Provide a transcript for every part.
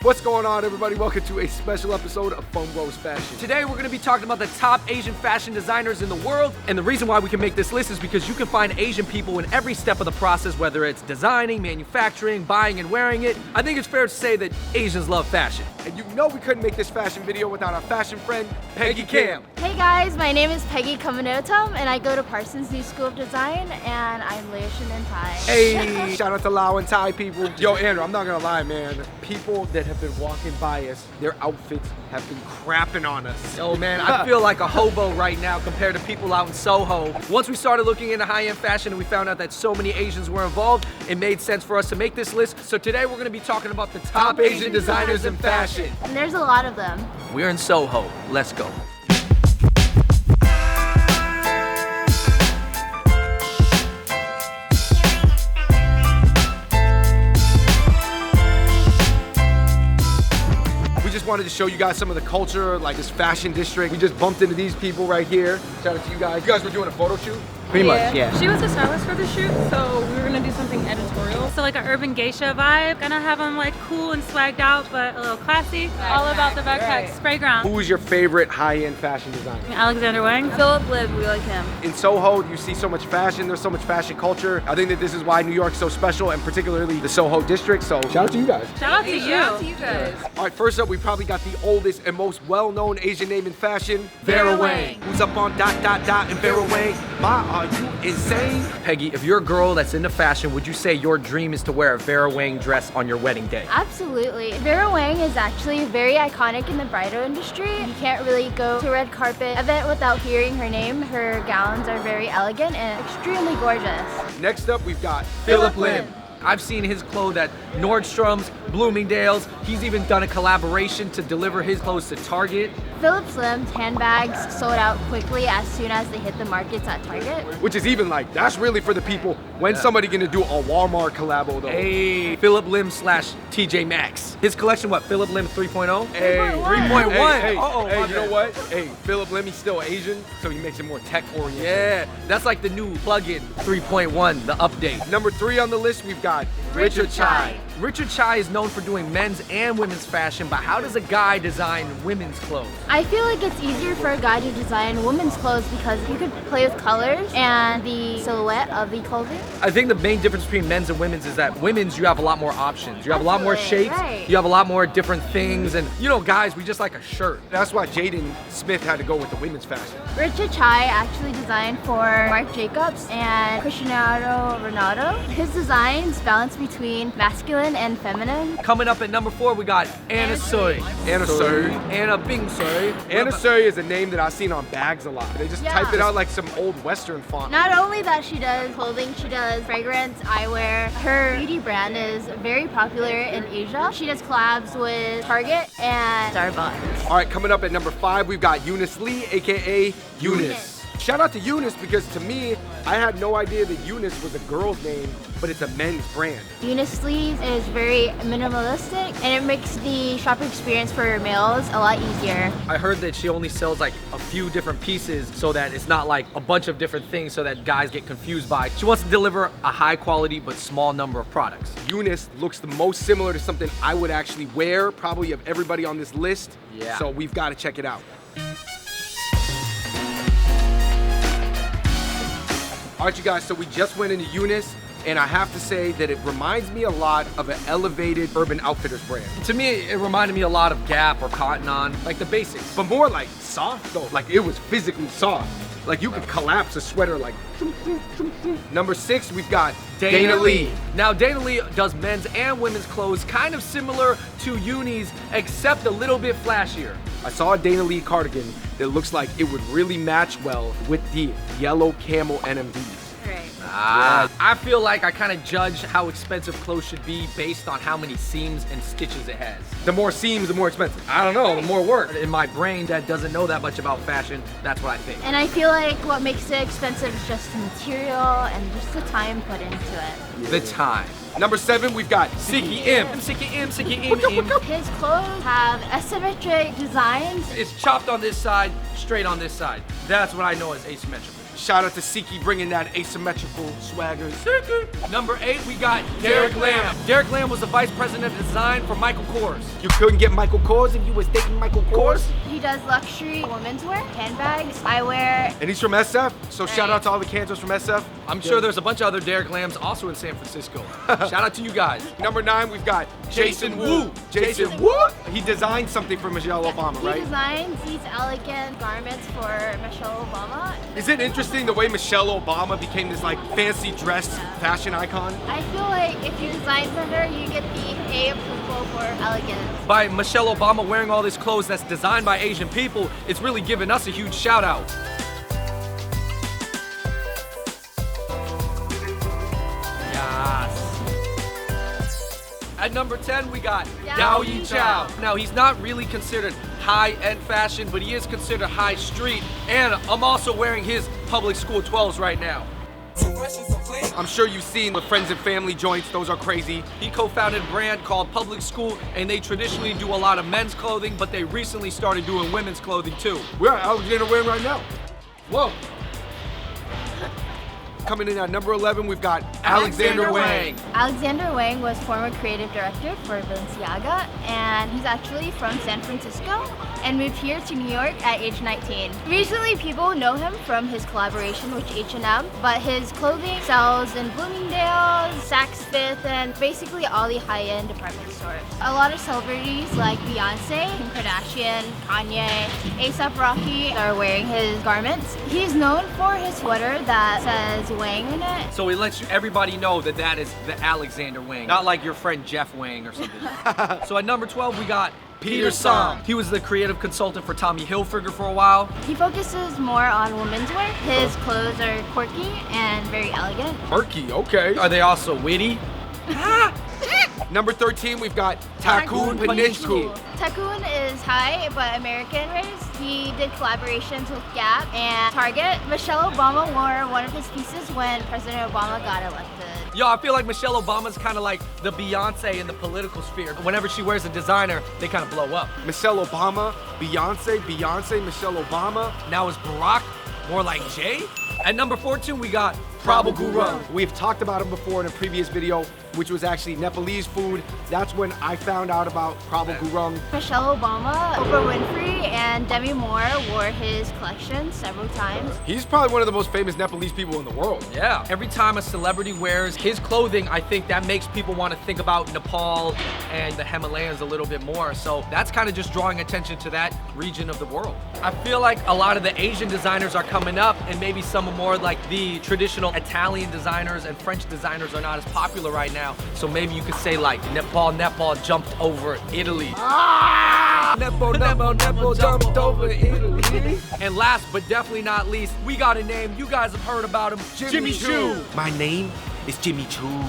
What's going on, everybody? Welcome to a special episode of Fung Bros Fashion. Today we're going to be talking about the top Asian fashion designers in the world, and the reason why we can make this list is because you can find Asian people in every step of the process, whether it's designing, manufacturing, buying and wearing it. I think it's fair to say that Asians love fashion. And you know we couldn't make this fashion video without our fashion friend, Peggy Cam. Hey guys, my name is Peggy Kamanotam, and I go to Parsons New School of Design, and I'm Laotian and Thai. Hey, shout out to Lao and Thai people. Yo, Andrew, I'm not gonna lie, man. People that have been walking by us, their outfits have been crapping on us. Oh man, I feel like a hobo right now compared to people out in Soho. Once we started looking into high-end fashion and we found out that so many Asians were involved, it made sense for us to make this list. So today we're gonna be talking about the top Asian designers in fashion. And there's a lot of them. We're in Soho. Let's go. We just wanted to show you guys some of the culture, like this fashion district. We just bumped into these people right here. Shout out to you guys. You guys were doing a photo shoot? Pretty much, yeah. She was a stylist for the shoot, so we were gonna do something editorial. So like an urban geisha vibe. Gonna have them like cool and swagged out, but a little classy. All about the backpack spray ground. Who is your favorite high-end fashion designer? Alexander Wang. PHILLIP, we like him. In Soho, you see so much fashion. There's so much fashion culture. I think that this is why New York's so special, and particularly the Soho district. So shout out to you guys. Shout out to you. Shout out to you guys. All right, first up, we probably got the oldest and most well-known Asian name in fashion, Vera Wang. Who's up on ... and Vera Wang? Ma, are you insane? Peggy, if you're a girl that's into fashion, would you say your dream is to wear a Vera Wang dress on your wedding day? Absolutely. Vera Wang is actually very iconic in the bridal industry. You can't really go to a red carpet event without hearing her name. Her gowns are very elegant and extremely gorgeous. Next up, we've got PHILLIP Lim. I've seen his clothes at Nordstrom's, Bloomingdale's. He's even done a collaboration to deliver his clothes to Target. PHILLIP Slim's handbags sold out quickly as soon as they hit the markets at Target. Which is even like, that's really for the people. When's somebody gonna do a Walmart collabo though? Hey, PHILLIP Lim / TJ Maxx. His collection, what, PHILLIP Lim 3.0? Hey, 3.1. Hey, Uh-oh, hey, my you know bad. what? Hey, Philip Lim, he's still Asian, so he makes it more tech oriented. Yeah, that's like the new plug-in 3.1, the update. Number 3 on the list, we've got Richard Chai. Richard Chai is known for doing men's and women's fashion, but how does a guy design women's clothes? I feel like it's easier for a guy to design women's clothes because you could play with colors and the silhouette of the clothing. I think the main difference between men's and women's is that women's, you have a lot more options. You have a lot more Absolutely, shapes, right. you have a lot more different things, and you know, guys, we just like a shirt. That's why Jaden Smith had to go with the women's fashion. Richard Chai actually designed for Marc Jacobs and Cristiano Ronaldo. His designs balance between masculine and feminine. Coming up at number 4, we got Anna Sui. Anna Sui. Anna Bing Sui. Anna Sui is a name that I've seen on bags a lot. They just Yeah. type it out like some old Western font. Not only that she does clothing, she does fragrance, eyewear. Her beauty brand is very popular in Asia. She does collabs with Target and Starbucks. All right, coming up at number 5, we've got EUNICE Lee, aka EUNICE. Shout out to EUNICE because to me, I had no idea that EUNICE was a girl's name, but it's a men's brand. EUNICE is very minimalistic, and it makes the shopping experience for males a lot easier. I heard that she only sells like a few different pieces so that it's not like a bunch of different things so that guys get confused by. She wants to deliver a high quality but small number of products. EUNICE looks the most similar to something I would actually wear, probably of everybody on this list. Yeah. So we've got to check it out. All right, you guys, so we just went into EUNICE, and I have to say that it reminds me a lot of an elevated Urban Outfitters brand. To me, it reminded me a lot of Gap or Cotton On, like the basics. But more like soft though, like it was physically soft. Like you could collapse a sweater like. Number 6, we've got Dana Lee. Now, Dana Lee does men's and women's clothes kind of similar to Uni's, except a little bit flashier. I saw a Dana Lee cardigan that looks like it would really match well with the yellow camo NMDs. I feel like I kind of judge how expensive clothes should be based on how many seams and stitches it has. The more seams, the more expensive. I don't know, the more work. In my brain that doesn't know that much about fashion, that's what I think. And I feel like what makes it expensive is just the material and just the time put into it. The time. Number 7, we've got Siki Im. Siki Im. His clothes have asymmetric designs. It's chopped on this side, straight on this side. That's what I know as asymmetrical. Shout out to Siki bringing that asymmetrical swagger. Number 8, we got Derek Lamb. Derek Lamb was the vice president of design for Michael Kors. You couldn't get Michael Kors if you was dating Michael Kors? He does luxury women's wear, handbags, eyewear. And he's from SF, so shout out to all the Kansas from SF. I'm sure there's a bunch of other Derek Lambs also in San Francisco. Shout out to you guys. Number 9, we've got Jason Wu. Jason Wu? He designed something for Michelle Obama, He right? designs these elegant garments for Michelle Obama. Is it interesting the way Michelle Obama became this like fancy dress fashion icon? I feel like if you design for her, you get the A approval for elegance. By Michelle Obama wearing all this clothes that's designed by Asian people, it's really giving us a huge shout out. Yes. At number 10, we got Dao Yi Chow. Now, he's not really considered high-end fashion, but he is considered high street. And I'm also wearing his public school 12s right now. I'm sure you've seen the friends and family joints, those are crazy. He co-founded a brand called Public School, and they traditionally do a lot of men's clothing, but they recently started doing women's clothing too. We're at Alexander Wang right now. Whoa. Coming in at number 11, we've got Alexander Wang. Alexander Wang was former creative director for Balenciaga, and he's actually from San Francisco and moved here to New York at age 19. Recently, people know him from his collaboration with H&M, but his clothing sells in Bloomingdale's, Saks Fifth, and basically all the high-end department stores. A lot of celebrities like Beyonce, Kim Kardashian, Kanye, A$AP Rocky are wearing his garments. He's known for his sweater that says Wang in it. So it lets everybody know that that is the Alexander Wang, not like your friend Jeff Wang or something. So at number 12, we got Peter Song. He was the creative consultant for Tommy Hilfiger for a while. He focuses more on women's wear. His clothes are quirky and very elegant. Murky, okay. Are they also witty? Number 13, we've got Takun Panichku. Takun is Thai but American race. He did collaborations with Gap and Target. Michelle Obama wore one of his pieces when President Obama got elected. Yo, I feel like Michelle Obama's kind of like the Beyonce in the political sphere. Whenever she wears a designer, they kind of blow up. Michelle Obama, Beyonce, Michelle Obama. Now is Barack more like Jay? At number 14, we got Prabhu Gurung. We've talked about him before in a previous video, which was actually Nepalese food. That's when I found out about Prabhu Gurung. Michelle Obama, Oprah Winfrey, and Demi Moore wore his collection several times. He's probably one of the most famous Nepalese people in the world. Yeah. Every time a celebrity wears his clothing, I think that makes people want to think about Nepal and the Himalayas a little bit more. So that's kind of just drawing attention to that region of the world. I feel like a lot of the Asian designers are coming up, and maybe some more like the traditional Italian designers and French designers are not as popular right now. So maybe you could say like Nepal jumped over Italy. Nepal jumped over Italy. And last but definitely not least, we got a name. You guys have heard about him. Jimmy Choo. My name is Jimmy Choo.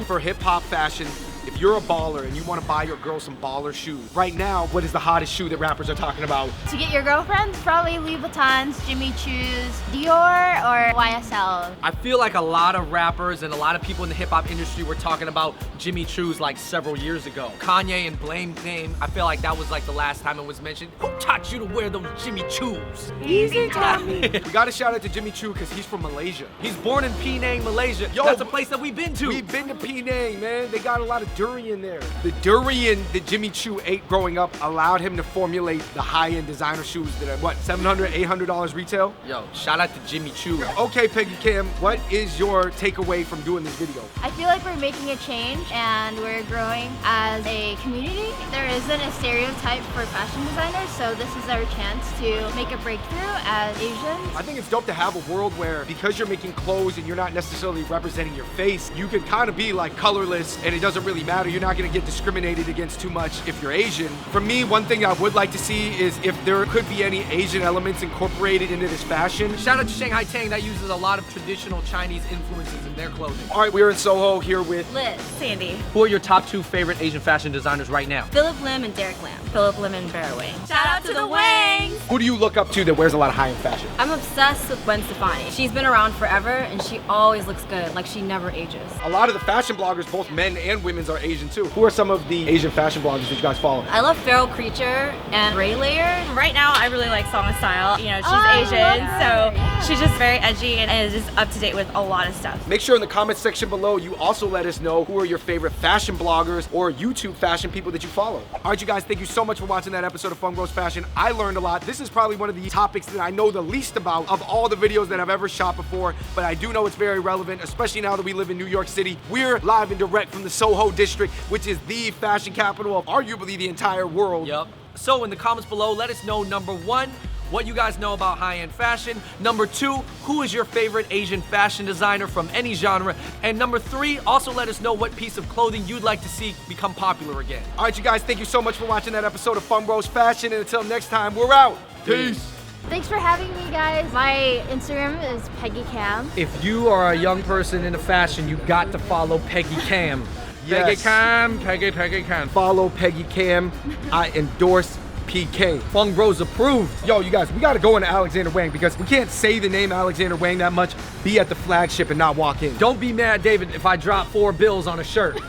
For hip hop fashion, if you're a baller and you want to buy your girl some baller shoes, right now, what is the hottest shoe that rappers are talking about? To get your girlfriends, probably Louis Vuittons, Jimmy Choo's, Dior, or YSL. I feel like a lot of rappers and a lot of people in the hip hop industry were talking about Jimmy Choo's like several years ago. Kanye and Blame's name, I feel like that was like the last time it was mentioned. Who taught you to wear those Jimmy Choo's? Easy, Tommy. We gotta shout out to Jimmy Choo because he's from Malaysia. He's born in Penang, Malaysia. Yo, that's a place that we've been to. We've been to Penang, man. They got a lot of durian there. The durian that Jimmy Choo ate growing up allowed him to formulate the high-end designer shoes that are, what, $700, $800 retail? Yo, shout out to Jimmy Choo. Okay, Peggy Cam, what is your takeaway from doing this video? I feel like we're making a change and we're growing as a community. There isn't a stereotype for fashion designers, so this is our chance to make a breakthrough as Asians. I think it's dope to have a world where, because you're making clothes and you're not necessarily representing your face, you can kind of be like colorless and it doesn't really matter. You're not gonna get discriminated against too much if you're Asian. For me, one thing I would like to see is if there could be any Asian elements incorporated into this fashion. Shout out to Shanghai Tang, that uses a lot of traditional Chinese influences in their clothing. All right, we're in Soho here with Liz, Sandy, Who are your top 2 favorite Asian fashion designers right now? PHILLIP Lim and Derek Lam. Philip Lim and Vera Wang. Shout out to the Wangs! Who do you look up to that wears a lot of high-end fashion? I'm obsessed with Gwen Stefani. She's been around forever and she always looks good, like she never ages. A lot of the fashion bloggers, both men and women's, are Asian too. Who are some of the Asian fashion bloggers that you guys follow? I love Feral Creature and Ray Layer. Right now, I really like Song of Style. You know, she's Asian, so she's just very edgy and is just up to date with a lot of stuff. Make sure in the comments section below you also let us know who are your favorite fashion bloggers or YouTube fashion people that you follow. All right, you guys, thank you so much for watching that episode of Fung Bros Fashion. I learned a lot. This is probably one of the topics that I know the least about of all the videos that I've ever shot before, but I do know it's very relevant, especially now that we live in New York City. We're live and direct from the Soho district, which is the fashion capital of arguably the entire world. Yep. So in the comments below, let us know, number 1, what you guys know about high-end fashion. Number 2, who is your favorite Asian fashion designer from any genre? And number 3, also let us know what piece of clothing you'd like to see become popular again. All right, you guys, thank you so much for watching that episode of Fung Bros Fashion, and until next time, we're out. Peace. Thanks for having me, guys. My Instagram is PEGGY. If you are a young person into fashion, you got to follow Peggy Cam. Yes. Peggy Cam, Peggy Cam. Follow Peggy Cam. I endorse PK. Fung Bros approved. Yo, you guys, we gotta go into Alexander Wang because we can't say the name Alexander Wang that much, be at the flagship and not walk in. Don't be mad, David, if I drop 4 bills on a shirt.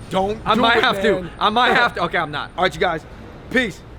Don't I do might it, have man. to. I might have to. Okay, I'm not. All right, you guys, peace.